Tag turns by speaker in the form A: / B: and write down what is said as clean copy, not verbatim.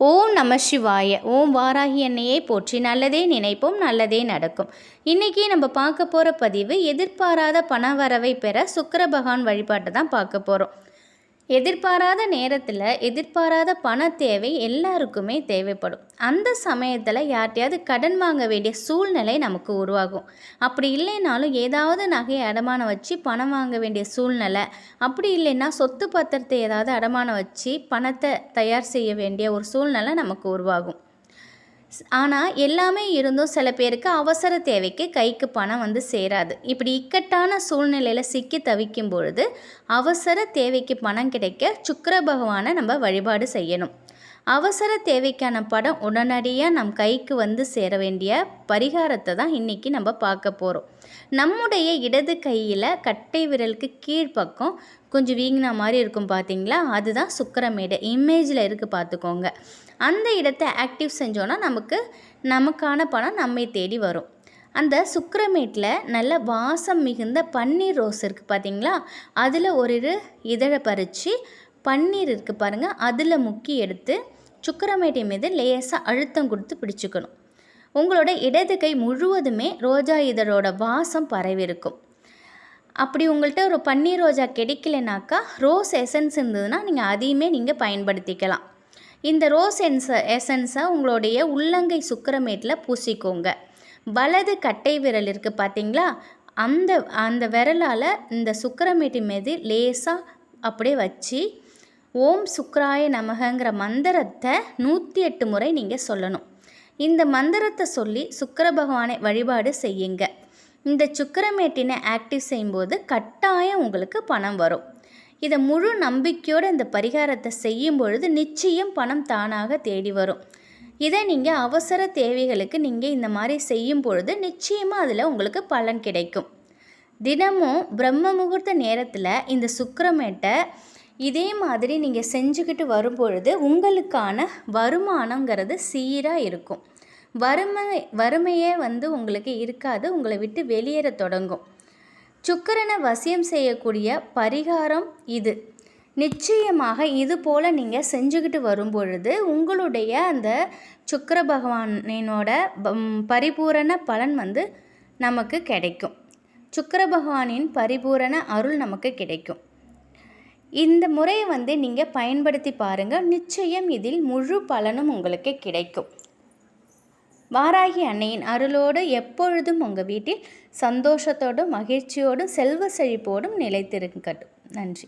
A: ஓம் நம சிவாய. ஓம் வாராகி அன்னையை போற்றி. நல்லதே நினைப்போம், நல்லதே நடக்கும். இன்றைக்கி நம்ம பார்க்க போகிற பதிவு எதிர்பாராத பணவரவை பெற சுக்கிர பகவான் வழிபாட்டை தான் பார்க்க போகிறோம். எதிர்பாராத நேரத்தில் எதிர்பாராத பண தேவை எல்லாருக்குமே தேவைப்படும். அந்த சமயத்தில் யார்ட்டையாவது கடன் வாங்க வேண்டிய சூழ்நிலை நமக்கு உருவாகும். அப்படி இல்லைனாலும் ஏதாவது நகையை அடமானம் வச்சு பணம் வாங்க வேண்டிய சூழ்நிலை, அப்படி இல்லைன்னா சொத்து பத்திரத்தை ஏதாவது அடமானம் வச்சு பணத்தை தயார் செய்ய வேண்டிய ஒரு சூழ்நிலை நமக்கு உருவாகும். ஆனால் எல்லாமே இருந்தும் சில பேருக்கு அவசர தேவைக்கு கைக்கு பணம் சேராது. இப்படி இக்கட்டான சூழ்நிலையில் சிக்கி தவிக்கும் பொழுது அவசர தேவைக்கு பணம் கிடைக்க சுக்கிர பகவானை நம்ம வழிபாடு செய்யணும். அவசர தேவைக்கான பணம் உடனடியாக நம் கைக்கு சேர வேண்டிய பரிகாரத்தை தான் இன்றைக்கி நம்ம பார்க்க போகிறோம். நம்முடைய இடது கையில் கட்டை விரலுக்கு கீழ்ப்பக்கம் கொஞ்சம் வீங்கின மாதிரி இருக்கும் பார்த்தீங்களா, அதுதான் சுக்கிரமேடு. இமேஜில் இருக்குது பார்த்துக்கோங்க. அந்த இடத்தை ஆக்டிவ் செஞ்சோன்னா நமக்கான பணம் நம்மை தேடி வரும். அந்த சுக்கிரமேட்டில் நல்ல வாசம் மிகுந்த பன்னீர் ரோஸ் இருக்குது பார்த்தீங்களா, அதில் ஒரு இதழை பறித்து பன்னீர் இருக்குது பாருங்கள், அதில் முக்கி எடுத்து சுக்கிரமேட்டை மீது லேசாக அழுத்தம் கொடுத்து பிடிச்சிக்கணும். உங்களோட இடது கை முழுவதுமே ரோஜா இதழோட வாசம் பரவிருக்கும். அப்படி உங்கள்கிட்ட ஒரு பன்னீர் ரோஜா கிடைக்கலனாக்கா ரோஸ் எசன்ஸ் இருந்ததுன்னா நீங்கள் அதையுமே நீங்கள் பயன்படுத்திக்கலாம். இந்த ரோஸ் எசன்ஸை உங்களுடைய உள்ளங்கை சுக்கிரமேட்டில் பூசிக்கோங்க. வலது கட்டை விரல் இருக்குது பார்த்தீங்களா, அந்த விரலால் இந்த சுக்கிரமேட்டு மீது லேசாக அப்படியே வச்சு ஓம் சுக்ராய நமகங்கிற மந்திரத்தை 108 முறை நீங்கள் சொல்லணும். இந்த மந்திரத்தை சொல்லி சுக்கிர பகவானை வழிபாடு செய்யுங்க. இந்த சுக்கிரமேட்டினை ஆக்டிவ் செய்யும்போது கட்டாயம் உங்களுக்கு பணம் வரும். இதை முழு நம்பிக்கையோடு இந்த பரிகாரத்தை செய்யும் பொழுது நிச்சயம் பணம் தானாக தேடி வரும். இதை நீங்கள் அவசர தேவைகளுக்கு நீங்கள் இந்த மாதிரி செய்யும் பொழுது நிச்சயமாக அதில் உங்களுக்கு பலன் கிடைக்கும். தினமும் பிரம்ம முகூர்த்த நேரத்தில் இந்த சுக்கிரமேட்டை இதே மாதிரி நீங்கள் செஞ்சுக்கிட்டு வரும்பொழுது உங்களுக்கான வருமானங்கிறது சீராக இருக்கும். வறுமையே உங்களுக்கு இருக்காது, உங்களை விட்டு வெளியேற தொடங்கும். சுக்கிரனை வசியம் செய்யக்கூடிய பரிகாரம் இது. நிச்சயமாக இது போல் நீங்கள் செஞ்சுக்கிட்டு வரும்பொழுது உங்களுடைய அந்த சுக்கிர பகவானினோட பரிபூரண பலன் நமக்கு கிடைக்கும். சுக்கிர பகவானின் பரிபூரண அருள் நமக்கு கிடைக்கும். இந்த முறையை நீங்கள் பயன்படுத்தி பாருங்கள். நிச்சயம் இதில் முழு பலனும் உங்களுக்கு கிடைக்கும். வாராகி அன்னையின் அருளோடு எப்பொழுதும் உங்கள் வீட்டில் சந்தோஷத்தோடும் மகிழ்ச்சியோடும் செல்வ செழிப்போடும் நிலைத்திருக்கட்டும். நன்றி.